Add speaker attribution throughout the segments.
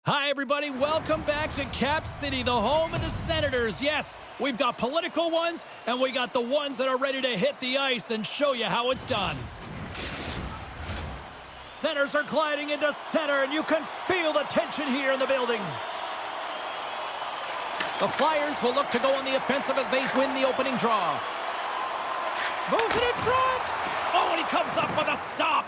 Speaker 1: Hi, everybody. Welcome back to Cap City, the home of the Senators. Yes, we've got political ones, and we got the ones that are ready to hit the ice and show you how it's done. Centers are gliding into center, and you can feel the tension here in the building. The Flyers will look to go on the offensive as they win the opening draw. Moves it in front! Oh, and he comes up with a stop.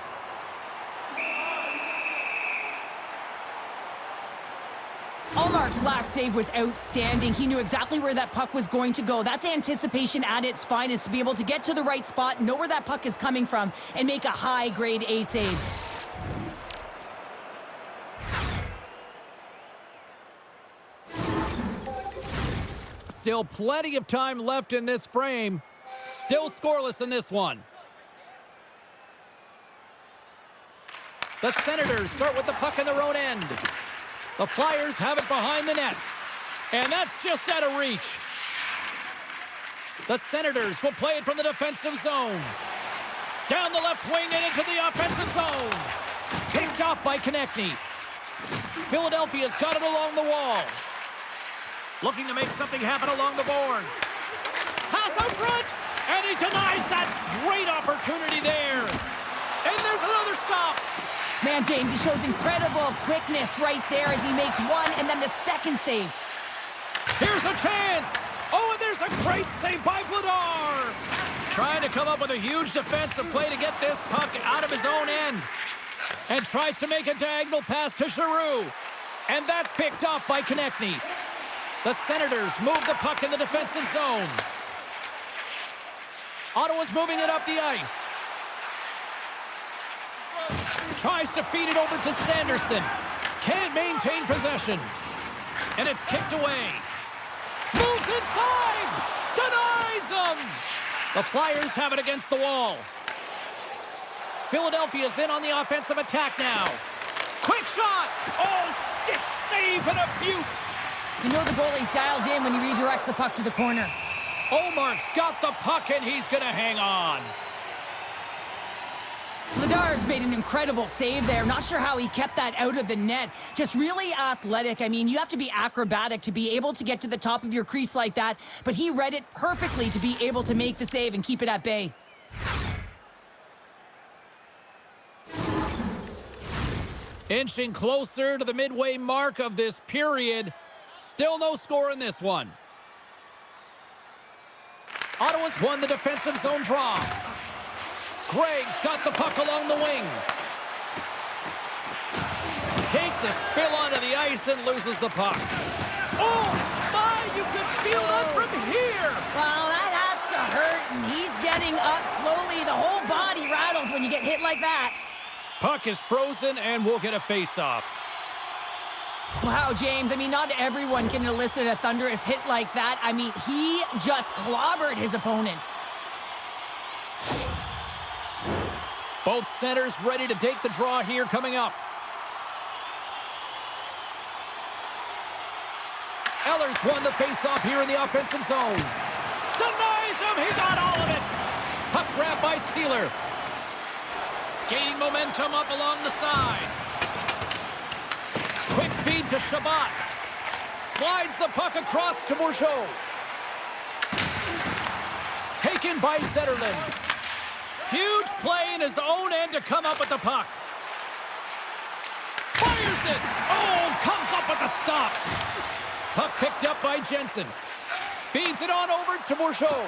Speaker 2: Allmark's last save was outstanding. He knew exactly where that puck was going to go. That's anticipation at its finest, to be able to get to the right spot, know where that puck is coming from, and make a high-grade A save.
Speaker 1: Still plenty of time left in this frame. Still scoreless in this one. The Senators start with the puck in their own end. The Flyers have it behind the net. And that's just out of reach. The Senators will play it from the defensive zone. Down the left wing and into the offensive zone. Picked off by Konechny. Philadelphia's got it along the wall. Looking to make something happen along the boards. Pass out front. And he denies that great opportunity there. And there's another stop.
Speaker 2: Man, James, he shows incredible quickness right there as he makes one and then the second save.
Speaker 1: Here's a chance. Oh, and there's a great save by Vladar. Trying to come up with a huge defensive play to get this puck out of his own end. And tries to make a diagonal pass to Giroux. And that's picked off by Konechny. The Senators move the puck in the defensive zone. Ottawa's moving it up the ice. Tries to feed it over to Sanderson. Can't maintain possession. And it's kicked away. Moves inside. Denies him. The Flyers have it against the wall. Philadelphia's in on the offensive attack now. Quick shot. Oh, stick save and a beaut.
Speaker 2: You know the goalie's dialed in when he redirects the puck to the corner.
Speaker 1: Ullmark's got the puck, and he's going to hang on.
Speaker 2: Vladar's made an incredible save there. Not sure how he kept that out of the net. Just really athletic. I mean, you have to be acrobatic to be able to get to the top of your crease like that, but he read it perfectly to be able to make the save and keep it at bay.
Speaker 1: Inching closer to the midway mark of this period. Still no score in this one. Ottawa's won the defensive zone draw. Gregg's got the puck along the wing. Takes a spill onto the ice and loses the puck. Oh, my, you can feel that from here.
Speaker 2: Well, that has to hurt, and he's getting up slowly. The whole body rattles when you get hit like that.
Speaker 1: Puck is frozen, and we'll get a face-off.
Speaker 2: Wow, James, I mean, not everyone can elicit a thunderous hit like that. I mean, he just clobbered his opponent.
Speaker 1: Both centers ready to take the draw here coming up. Eller's won the face-off here in the offensive zone. Denies him! He got all of it! Puck grab by Sealer. Gaining momentum up along the side. Quick feed to Shabbat. Slides the puck across to Bourgeau. Taken by Zetterlund. Huge play in his own end to come up with the puck. Fires it! Oh, comes up with the stop. Puck picked up by Jensen. Feeds it on over to Bourgeau.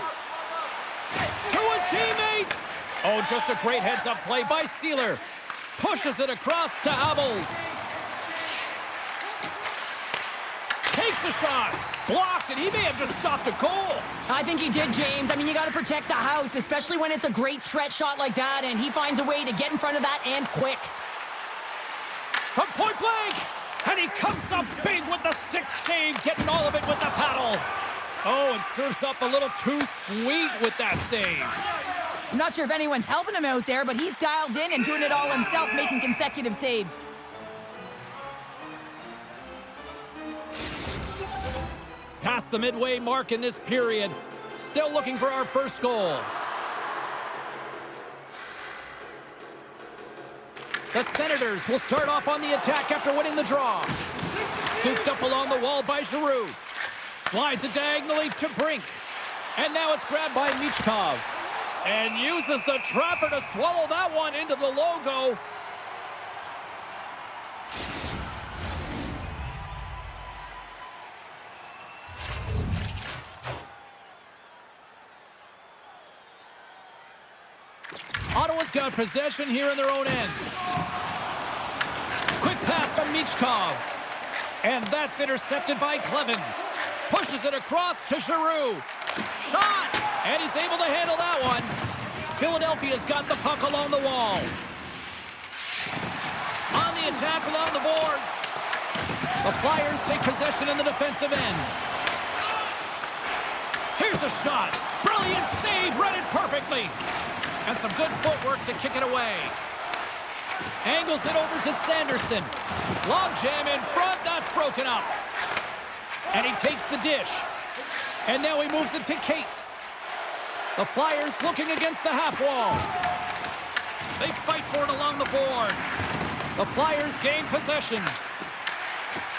Speaker 1: To his teammate! Oh, just a great heads-up play by Sealer. Pushes it across to Abels. Takes a shot. Blocked, and he may have just stopped a goal.
Speaker 2: I think he did, James. I mean, you got to protect the house, especially when it's a great threat shot like that, and he finds a way to get in front of that and quick.
Speaker 1: From point blank, and he comes up big with the stick save, getting all of it with the paddle. Oh, and serves up a little too sweet with that save.
Speaker 2: I'm not sure if anyone's helping him out there, but he's dialed in and doing it all himself, making consecutive saves.
Speaker 1: Past the midway mark in this period. Still looking for our first goal. The Senators will start off on the attack after winning the draw. Scooped up along the wall by Giroux. Slides it diagonally to Brink. And now it's grabbed by Michkov. And uses the trapper to swallow that one into the logo. Ottawa's got possession here in their own end. Quick pass from Michkov. And that's intercepted by Clevin. Pushes it across to Giroux. Shot! And he's able to handle that one. Philadelphia's got the puck along the wall. On the attack along the boards. The Flyers take possession in the defensive end. Here's a shot. Brilliant save, read it perfectly. And some good footwork to kick it away. Angles it over to Sanderson. Log jam in front, that's broken up. And he takes the dish. And now he moves it to Cates. The Flyers looking against the half wall. They fight for it along the boards. The Flyers gain possession.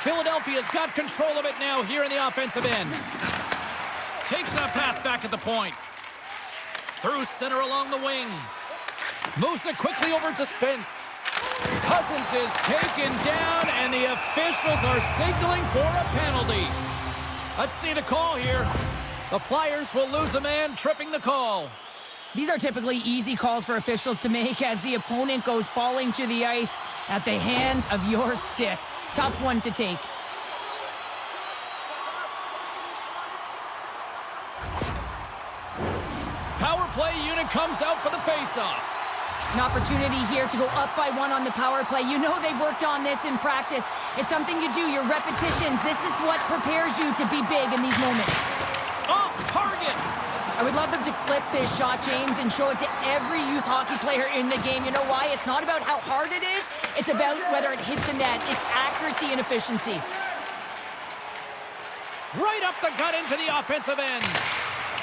Speaker 1: Philadelphia's got control of it now here in the offensive end. Takes that pass back at the point. Through center along the wing. Moves it quickly over to Spence. Cousins is taken down, and the officials are signaling for a penalty. Let's see the call here. The Flyers will lose a man, tripping the call.
Speaker 2: These are typically easy calls for officials to make as the opponent goes falling to the ice at the hands of your stick. Tough one to take.
Speaker 1: Power play unit comes out for the faceoff.
Speaker 2: An opportunity here to go up by one on the power play. You know they've worked on this in practice. It's something you do, your repetitions. This is what prepares you to be big in these moments.
Speaker 1: Off target.
Speaker 2: I would love them to clip this shot, James, and show it to every youth hockey player in the game. You know why? It's not about how hard it is. It's about whether it hits the net. It's accuracy and efficiency.
Speaker 1: Right up the gut into the offensive end.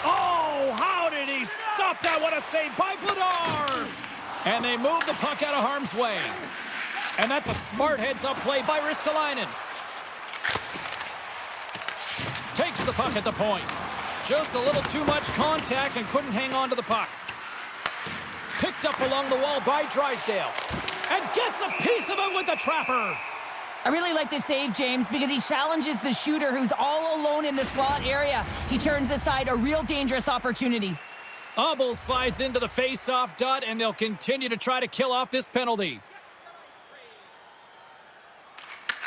Speaker 1: Oh, how did he stop that? What a save by Vladar! And they move the puck out of harm's way. And that's a smart heads-up play by Ristolainen. Takes the puck at the point. Just a little too much contact and couldn't hang on to the puck. Picked up along the wall by Drysdale. And gets a piece of it with the trapper.
Speaker 2: I really like this save, James, because he challenges the shooter who's all alone in the slot area. He turns aside a real dangerous opportunity.
Speaker 1: Hubble slides into the face-off dot, and they'll continue to try to kill off this penalty.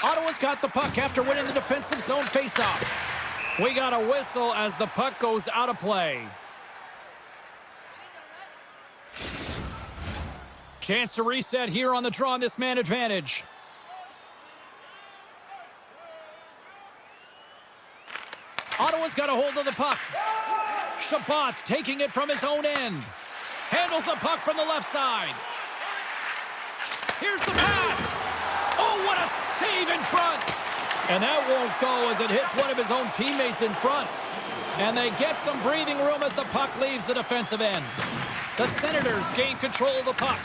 Speaker 1: Ottawa's got the puck after winning the defensive zone face-off. We got a whistle as the puck goes out of play. Chance to reset here on the draw on this man advantage. Ottawa's got a hold of the puck. Shabbat's taking it from his own end. Handles the puck from the left side. Here's the pass. Oh, what a save in front. And that won't go as it hits one of his own teammates in front. And they get some breathing room as the puck leaves the defensive end. The Senators gain control of the puck.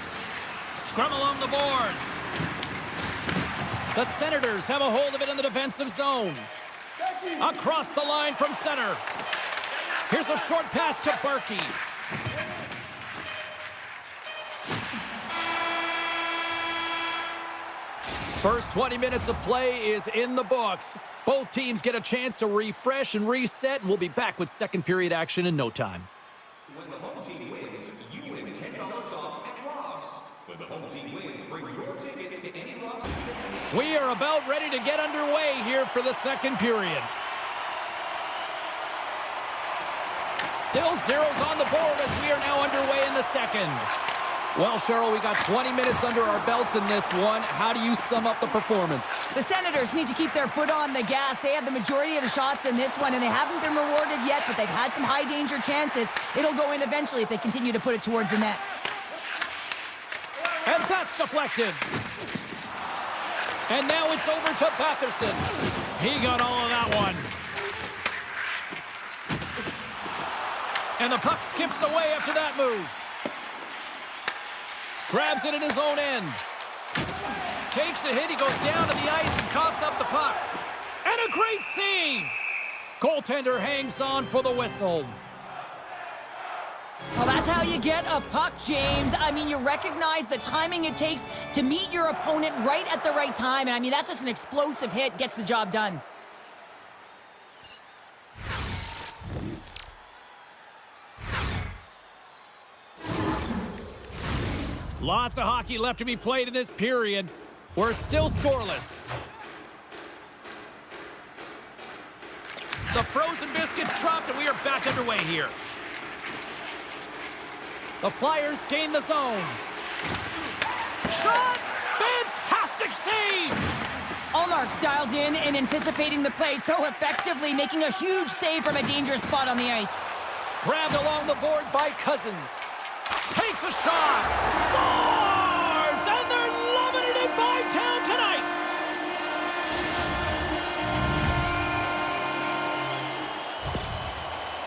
Speaker 1: Scrum along the boards. The Senators have a hold of it in the defensive zone. Across the line from center. Here's a short pass to Berkey. First 20 minutes of play is in the books. Both teams get a chance to refresh and reset, and we'll be back with second period action in no time.
Speaker 3: When the home team wins, you win $10 off at Rob's. When the home team wins, bring your tickets to any Rob's.
Speaker 1: We are about ready to get underway here for the second period. Still zeros on the board as we are now underway in the second. Well, Cheryl, we got 20 minutes under our belts in this one. How do you sum up the performance?
Speaker 2: The Senators need to keep their foot on the gas. They have the majority of the shots in this one, and they haven't been rewarded yet, but they've had some high-danger chances. It'll go in eventually if they continue to put it towards the net.
Speaker 1: And that's deflected. And now it's over to Batherson. He got all of that one. And the puck skips away after that move. Grabs it in his own end. Takes a hit, he goes down to the ice and coughs up the puck. And a great save! Goaltender hangs on for the whistle.
Speaker 2: Well, that's how you get a puck, James. I mean, you recognize the timing it takes to meet your opponent right at the right time. And I mean, that's just an explosive hit, gets the job done.
Speaker 1: Lots of hockey left to be played in this period. We're still scoreless. The frozen biscuits dropped, and we are back underway here. The Flyers gain the zone. Shot! Fantastic save!
Speaker 2: Allmark's dialed in and anticipating the play so effectively, making a huge save from a dangerous spot on the ice.
Speaker 1: Grabbed along the boards by Cousins. Takes a shot! Scores! And they're loving it in Bytown tonight!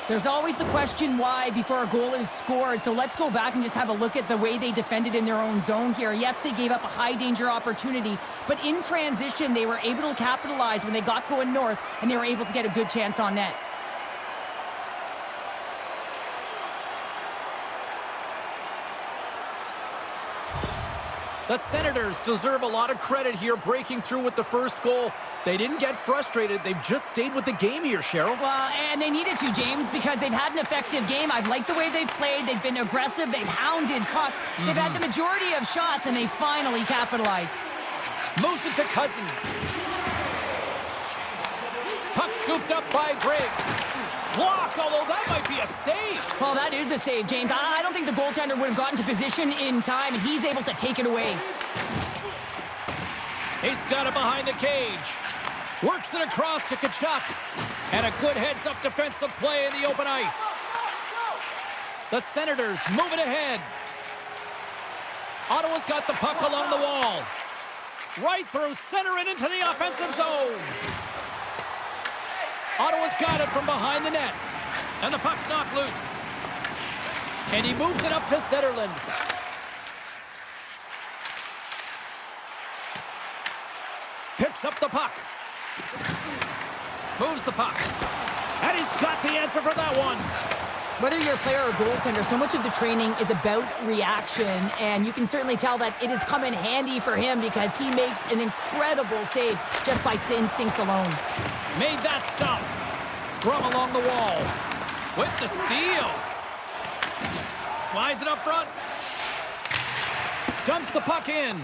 Speaker 2: There's always the question why before a goal is scored, so let's go back and just have a look at the way they defended in their own zone here. Yes, they gave up a high-danger opportunity, but in transition, they were able to capitalize when they got going north, and they were able to get a good chance on net.
Speaker 1: The Senators deserve a lot of credit here, breaking through with the first goal. They didn't get frustrated. They've just stayed with the game here, Cheryl.
Speaker 2: Well, and they needed to, James, because they've had an effective game. I've liked the way they've played. They've been aggressive. They've hounded pucks. They've had the majority of shots, and they finally capitalized.
Speaker 1: Moves it to Cousins. Puck scooped up by Greg. Blocked, although that might be a save.
Speaker 2: Well, that is a save, James. I don't think the goaltender would have gotten to position in time, and he's able to take it away.
Speaker 1: He's got it behind the cage. Works it across to Kachuk. And a good heads-up defensive play in the open ice. The Senators move it ahead. Ottawa's got the puck along the wall. Right through center and into the offensive zone. Ottawa's got it from behind the net. And the puck's knocked loose. And he moves it up to Zetterlund. Picks up the puck. Moves the puck. And he's got the answer for that one.
Speaker 2: Whether you're a player or goaltender, so much of the training is about reaction, and you can certainly tell that it has come in handy for him because he makes an incredible save just by instincts alone.
Speaker 1: Made that stop. Scrum along the wall. With the steal. Slides it up front. Dumps the puck in.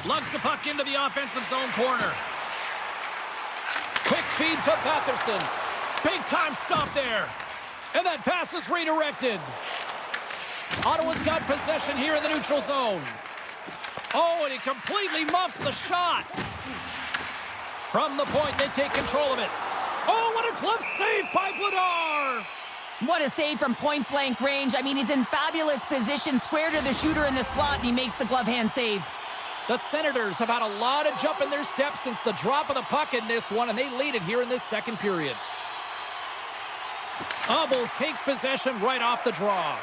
Speaker 1: Lugs the puck into the offensive zone corner. Quick feed to Patterson. Big-time stop there. And that pass is redirected. Ottawa's got possession here in the neutral zone. Oh, and he completely muffs the shot. From the point, they take control of it. Oh, what a glove save by Vladar.
Speaker 2: What a save from point-blank range. I mean, he's in fabulous position, square to the shooter in the slot, and he makes the glove hand save.
Speaker 1: The Senators have had a lot of jump in their steps since the drop of the puck in this one, and they lead it here in this second period. Hubbles takes possession right off the draw.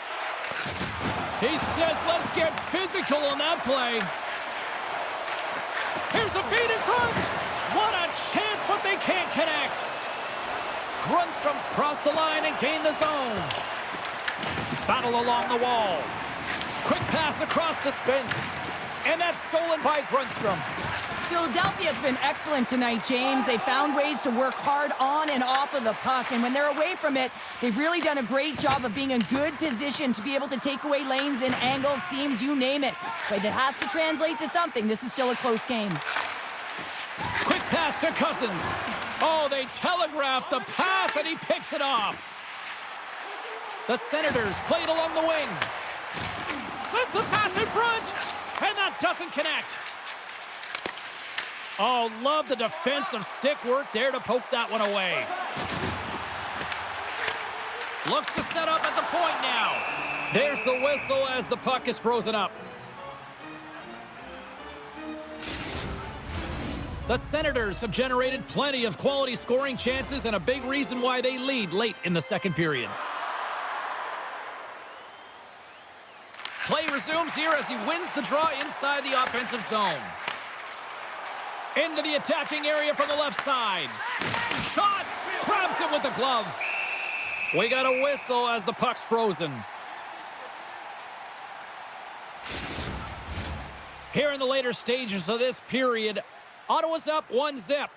Speaker 1: He says, let's get physical on that play. Here's a feed in front. What a chance, but they can't connect. Grundstrom's crossed the line and gained the zone. Battle along the wall. Quick pass across to Spence. And that's stolen by Grundstrom.
Speaker 2: Philadelphia's been excellent tonight, James. They found ways to work hard on and off of the puck, and when they're away from it, they've really done a great job of being in good position to be able to take away lanes and angles, seams, you name it. But it has to translate to something. This is still a close game.
Speaker 1: Quick pass to Cousins. Oh, they telegraphed the pass, and he picks it off. The Senators played along the wing. Sends the pass in front, and that doesn't connect. Oh, love the defensive stick work there to poke that one away. Looks to set up at the point now. There's the whistle as the puck is frozen up. The Senators have generated plenty of quality scoring chances and a big reason why they lead late in the second period. Play resumes here as he wins the draw inside the offensive zone. Into the attacking area from the left side. Shot! Grabs it with the glove. We got a whistle as the puck's frozen. Here in the later stages of this period, Ottawa's up 1-0.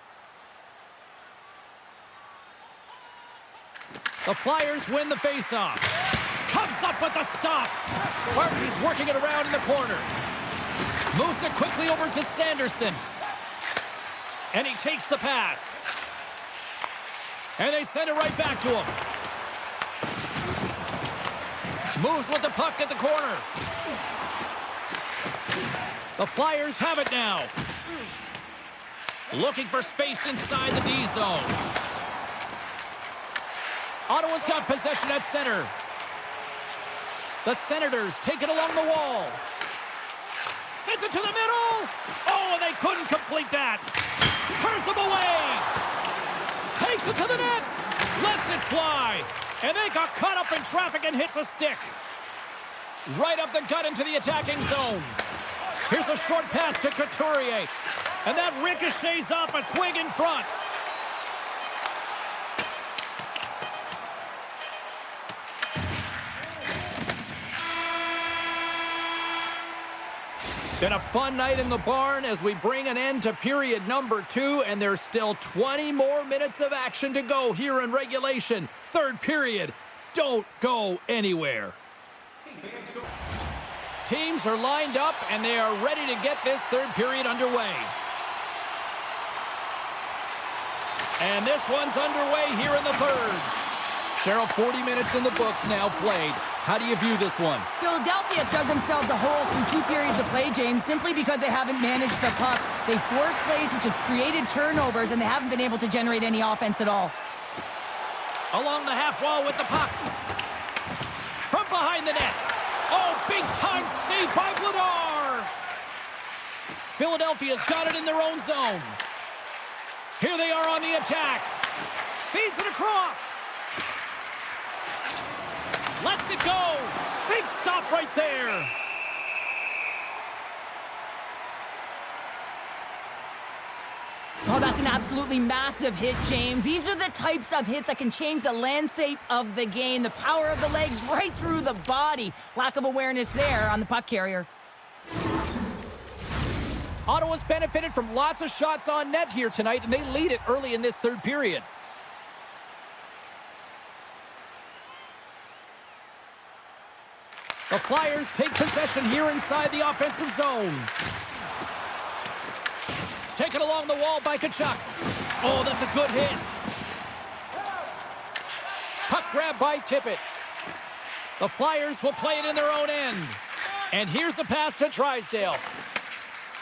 Speaker 1: The Flyers win the faceoff. Comes up with the stop. Barty's working it around in the corner. Moves it quickly over to Sanderson. And he takes the pass. And they send it right back to him. Moves with the puck at the corner. The Flyers have it now. Looking for space inside the D zone. Ottawa's got possession at center. The Senators take it along the wall. Sends it to the middle. Oh, and they couldn't complete that. Turns them away. Takes it to the net. Lets it fly. And they got caught up in traffic and hits a stick. Right up the gut into the attacking zone. Here's a short pass to Couturier. And that ricochets off a twig in front. Been a fun night in the barn as we bring an end to period number 2, and there's still 20 more minutes of action to go here in regulation. Third period. Don't go anywhere. Teams are lined up, and they are ready to get this third period underway. And this one's underway here in the third. Cheryl, 40 minutes in the books now played. How do you view this one?
Speaker 2: Philadelphia has dug themselves a hole through 2 periods of play, James, simply because they haven't managed the puck. They forced plays, which has created turnovers, and they haven't been able to generate any offense at all.
Speaker 1: Along the half wall with the puck. From behind the net. Oh, big-time save by Vladar. Philadelphia's got it in their own zone. Here they are on the attack. Feeds it across. Lets it go. Big stop right there.
Speaker 2: Oh, that's an absolutely massive hit, James. These are the types of hits that can change the landscape of the game. The power of the legs right through the body. Lack of awareness there on the puck carrier.
Speaker 1: Ottawa's benefited from lots of shots on net here tonight, and they lead it early in this third period. The Flyers take possession here inside the offensive zone. Taken along the wall by Tkachuk. Oh, that's a good hit. Puck grab by Tippett. The Flyers will play it in their own end. And here's the pass to Drysdale.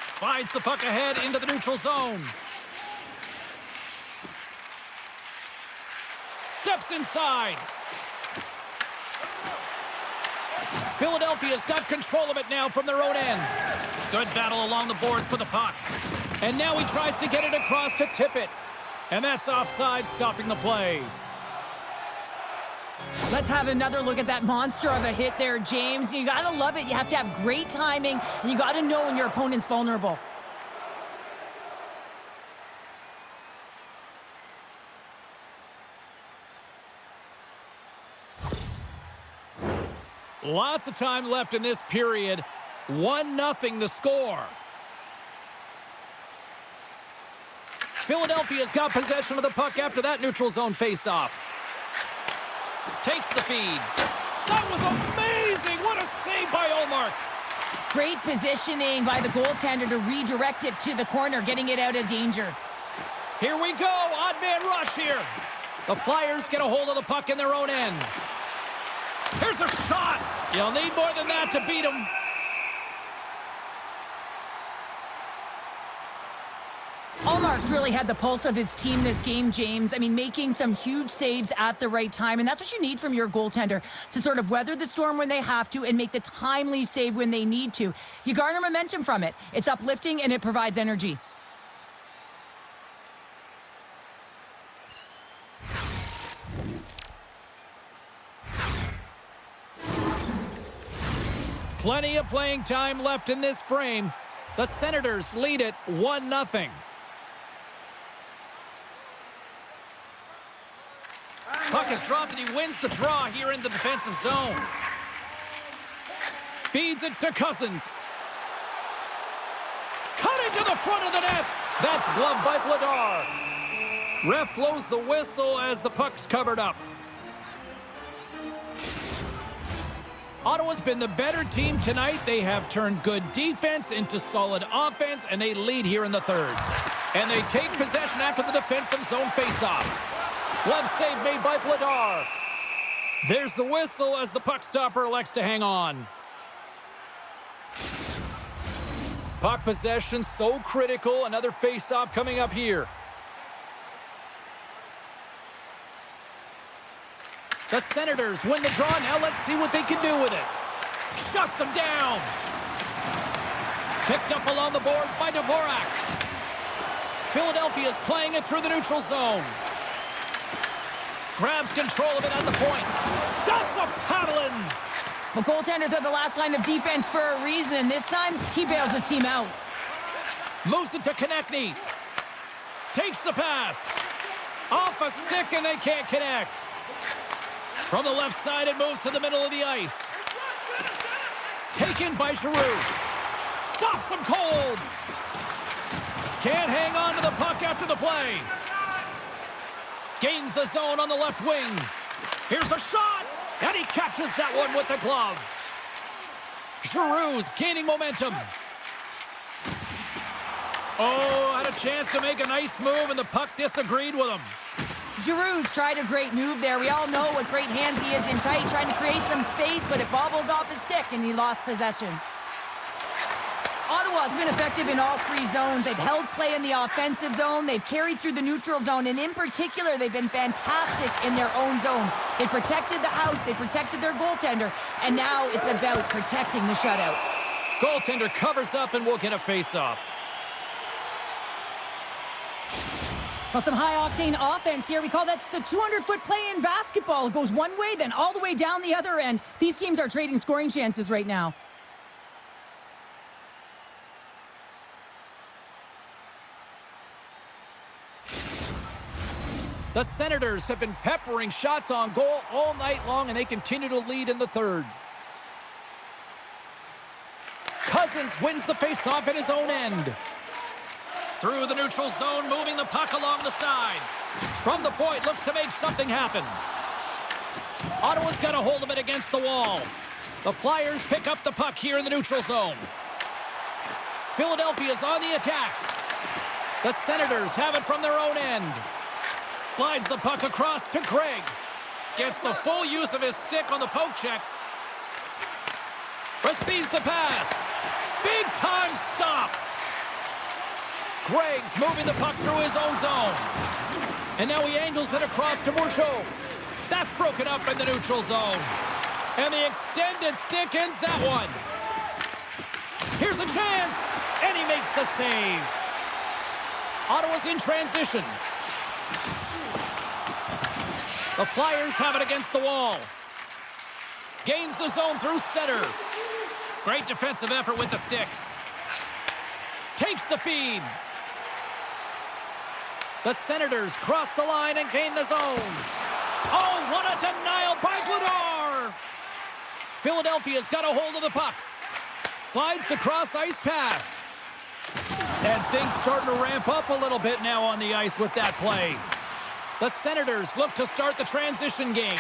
Speaker 1: Slides the puck ahead into the neutral zone. Steps inside. Philadelphia's got control of it now from their own end. Good battle along the boards for the puck. And now he tries to get it across to Tippett. And that's offside, stopping the play.
Speaker 2: Let's have another look at that monster of a hit there, James. You gotta love it. You have to have great timing, and you gotta know when your opponent's vulnerable.
Speaker 1: Lots of time left in this period. 1-0 the score. Philadelphia's got possession of the puck after that neutral zone faceoff. Takes the feed. That was amazing! What a save by Ullmark.
Speaker 2: Great positioning by the goaltender to redirect it to the corner, getting it out of danger.
Speaker 1: Here we go, odd man rush here. The Flyers get a hold of the puck in their own end. Here's a shot. You'll need more than that to beat him.
Speaker 2: Ullmark's really had the pulse of his team this game, James. I mean, making some huge saves at the right time, and that's what you need from your goaltender, to sort of weather the storm when they have to and make the timely save when they need to. You garner momentum from it. It's uplifting, and it provides energy.
Speaker 1: Plenty of playing time left in this frame. The Senators lead it 1-0. Puck is dropped and he wins the draw here in the defensive zone. Feeds it to Cousins. Cutting to the front of the net. That's gloved by Vladar. Ref blows the whistle as the puck's covered up. Ottawa's been the better team tonight. They have turned good defense into solid offense, and they lead here in the third. And they take possession after the defensive zone faceoff. Glove save made by Vladar. There's the whistle as the puck stopper elects to hang on. Puck possession so critical. Another faceoff coming up here. The Senators win the draw. Now let's see what they can do with it. Shuts them down. Picked up along the boards by Dvorak. Philadelphia's playing it through the neutral zone. Grabs control of it at the point. That's a paddling.
Speaker 2: Well, goaltenders are the last line of defense for a reason, and this time, he bails his team out.
Speaker 1: Moves it to Konechny. Takes the pass. Off a stick, and they can't connect. From the left side, it moves to the middle of the ice. Taken by Giroux. Stops him cold. Can't hang on to the puck after the play. Gains the zone on the left wing. Here's a shot, and he catches that one with the glove. Giroux's gaining momentum. Oh, had a chance to make a nice move, and the puck disagreed with him.
Speaker 2: Giroux's tried a great move there. We all know what great hands he is in tight, trying to create some space, but it bobbles off his stick, and he lost possession. Ottawa's been effective in all three zones. They've held play in the offensive zone. They've carried through the neutral zone, and in particular, they've been fantastic in their own zone. They protected the house. They protected their goaltender, and now it's about protecting the shutout.
Speaker 1: Goaltender covers up and will get a face-off.
Speaker 2: Well, some high-octane offense here. We call that's the 200-foot play in basketball. It goes one way, then all the way down the other end. These teams are trading scoring chances right now.
Speaker 1: The Senators have been peppering shots on goal all night long, and they continue to lead in the third. Cousins wins the faceoff at his own end. Through the neutral zone, moving the puck along the side. From the point, looks to make something happen. Ottawa's got a hold of it against the wall. The Flyers pick up the puck here in the neutral zone. Philadelphia's on the attack. The Senators have it from their own end. Slides the puck across to Gregg. Gets the full use of his stick on the poke check. Receives the pass. Big time stop. Gregg's moving the puck through his own zone. And now he angles it across to Bourgeau. That's broken up in the neutral zone. And the extended stick ends that one. Here's a chance. And he makes the save. Ottawa's in transition. The Flyers have it against the wall. Gains the zone through center. Great defensive effort with the stick. Takes the feed. The Senators cross the line and gain the zone. Oh, what a denial by Vladar! Philadelphia's got a hold of the puck. Slides the cross-ice pass. And things starting to ramp up a little bit now on the ice with that play. The Senators look to start the transition game.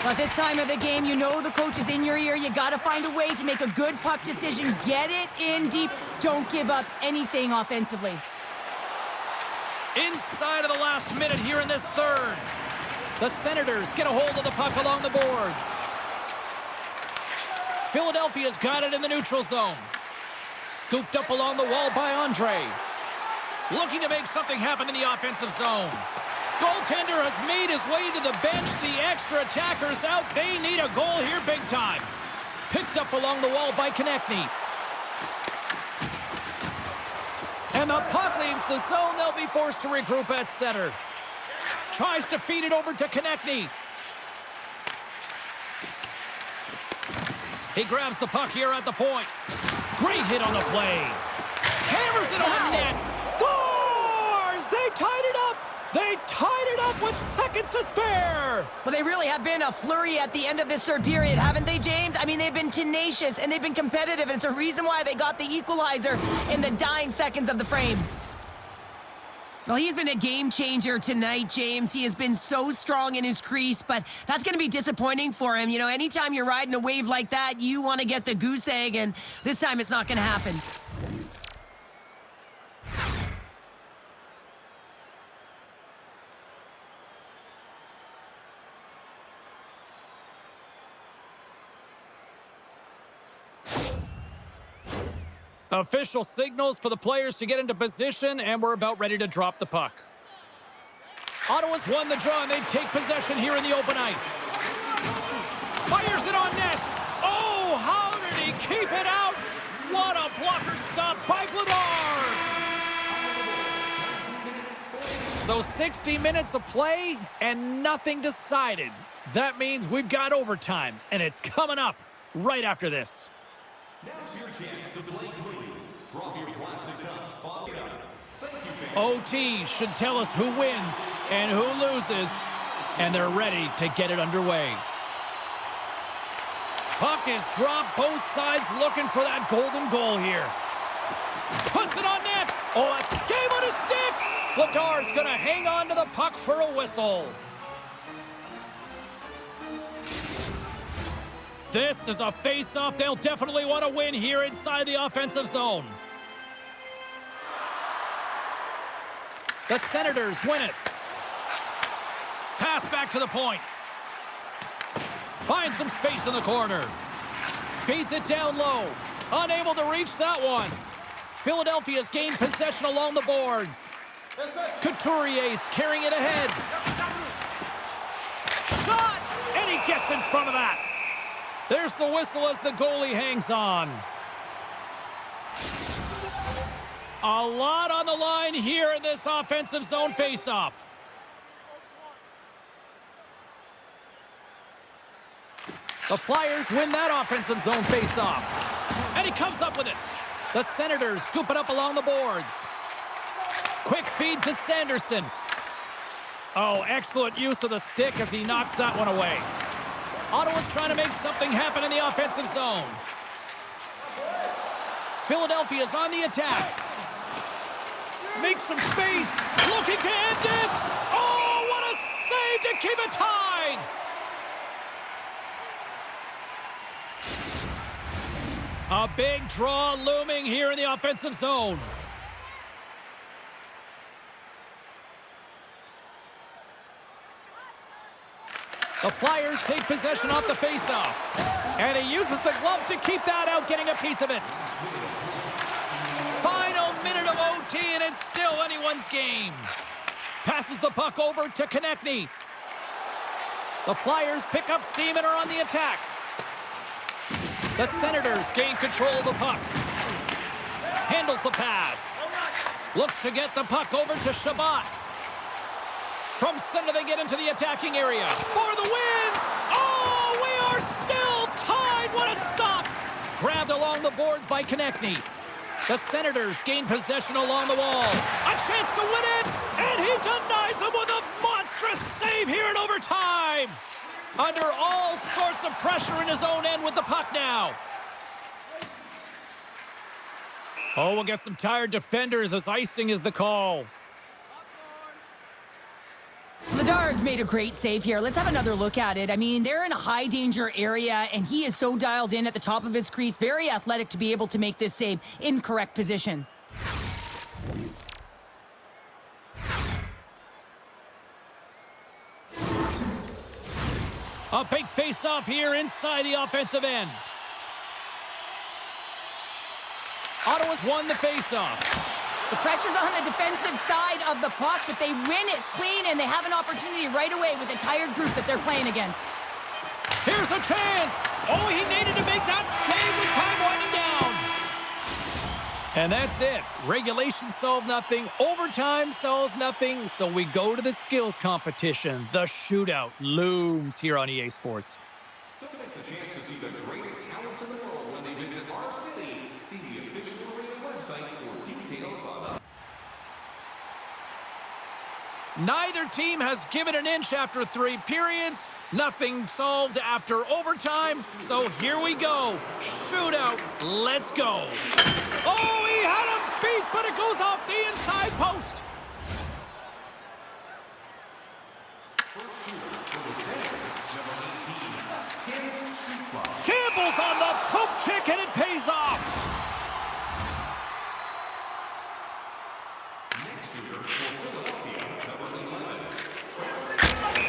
Speaker 2: At this time of the game, you know the coach is in your ear. You got to find a way to make a good puck decision. Get it in deep. Don't give up anything offensively.
Speaker 1: Inside of the last minute here in this third. The Senators get a hold of the puck along the boards. Philadelphia's got it in the neutral zone. Scooped up along the wall by Andre. Looking to make something happen in the offensive zone. Goaltender has made his way to the bench. The extra attackers out. They need a goal here big time. Picked up along the wall by Konechny. And the puck leaves the zone. They'll be forced to regroup at center. Tries to feed it over to Konechny. He grabs the puck here at the point. Great hit on the play. Hammers it on the net. Scores! They tied it up. They tied it up with seconds to spare.
Speaker 2: Well, they really have been a flurry at the end of this third period, haven't they, James? I mean, they've been tenacious and they've been competitive, and it's a reason why they got the equalizer in the dying seconds of the frame. Well, he's been a game changer tonight, James. He has been so strong in his crease, but that's going to be disappointing for him. You know, anytime you're riding a wave like that, you want to get the goose egg, and this time it's not going to happen.
Speaker 1: Official signals for the players to get into position, and we're about ready to drop the puck. Ottawa's won the draw, and they take possession here in the open ice. Fires it on net. Oh, how did he keep it out? What a blocker stop by Vladar. So 60 minutes of play and nothing decided. That means we've got overtime, and it's coming up right after this.
Speaker 3: Now's your chance to play clean. Drop your plastic cups, bottle it up. Thank you, fans.
Speaker 1: OT should tell us who wins and who loses, and they're ready to get it underway. Puck is dropped, both sides looking for that golden goal here. Puts it on net. Oh, that's game on his stick. Vladar's going to hang on to the puck for a whistle. This is a face-off they'll definitely want to win here inside the offensive zone. The Senators win it. Pass back to the point. Finds some space in the corner. Feeds it down low. Unable to reach that one. Philadelphia's gained possession along the boards. Couturier's carrying it ahead. Shot! And he gets in front of that. There's the whistle as the goalie hangs on. A lot on the line here in this offensive zone faceoff. The Flyers win that offensive zone faceoff. And he comes up with it. The Senators scoop it up along the boards. Quick feed to Sanderson. Oh, excellent use of the stick as he knocks that one away. Ottawa's trying to make something happen in the offensive zone. Philadelphia's on the attack. Makes some space. Looking to end it. Oh, what a save to keep it tied. A big draw looming here in the offensive zone. The Flyers take possession off the faceoff. And he uses the glove to keep that out, getting a piece of it. Final minute of OT, and it's still anyone's game. Passes the puck over to Konechny. The Flyers pick up steam and are on the attack. The Senators gain control of the puck. Handles the pass. Looks to get the puck over to Shabbat. From center, they get into the attacking area. For the win! Oh, we are still tied! What a stop! Grabbed along the boards by Konechny. The Senators gain possession along the wall. A chance to win it! And he denies them with a monstrous save here in overtime! Under all sorts of pressure in his own end with the puck now. Oh, we'll get some tired defenders as icing is the call.
Speaker 2: Vladar's made a great save here. Let's have another look at it. I mean, they're in a high-danger area, and he is so dialed in at the top of his crease. Very athletic to be able to make this save in correct position.
Speaker 1: A big face-off here inside the offensive end. Ottawa's won the face-off.
Speaker 2: The pressure's on the defensive side of the puck, but they win it clean, and they have an opportunity right away with a tired group that they're playing against.
Speaker 1: Here's a chance. Oh, he needed to make that save with time winding down. And that's it. Regulation solved nothing. Overtime solves nothing. So we go to the skills competition. The shootout looms here on EA Sports.
Speaker 3: Don't miss the chance to see the greatest talents in the details on
Speaker 1: Neither team has given an inch after 3 periods. Nothing solved after overtime. So here we go. Shootout. Let's go. Oh, he had him beat, but it goes off the inside post. Campbell's on the poke check, and it pays off.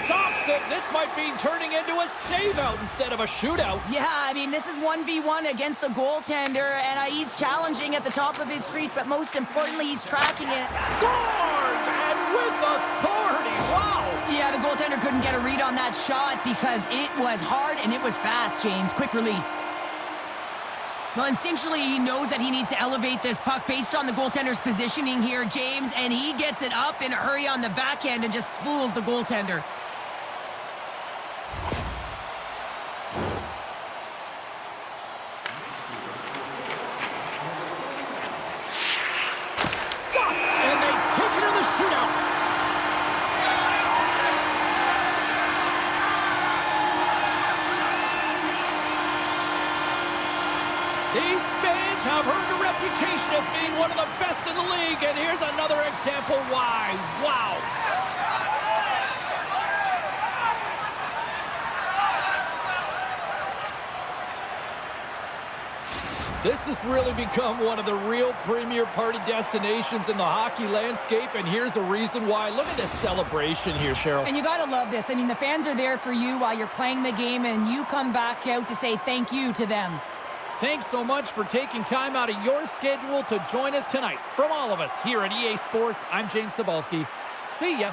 Speaker 1: Stops it. This might be turning into a save-out instead of a shootout.
Speaker 2: Yeah, I mean, this is 1v1 against the goaltender, and he's challenging at the top of his crease, but most importantly, he's tracking it.
Speaker 1: Scores! And with authority. Wow!
Speaker 2: Yeah, the goaltender couldn't get a read on that shot because it was hard and it was fast, James. Quick release. Well, instinctually, he knows that he needs to elevate this puck based on the goaltender's positioning here, James, and he gets it up in a hurry on the backhand and just fools the goaltender.
Speaker 1: Stop! And they take it in the shootout. These fans have earned a reputation as being one of the best in the league, and here's another example why. Wow. This has really become one of the real premier party destinations in the hockey landscape, and here's a reason why. Look at this celebration here, Cheryl.
Speaker 2: And you gotta love this. I mean, the fans are there for you while you're playing the game, and you come back out to say thank you to them.
Speaker 1: Thanks so much for taking time out of your schedule to join us tonight. From all of us here at EA Sports, I'm James Cebulski. See ya.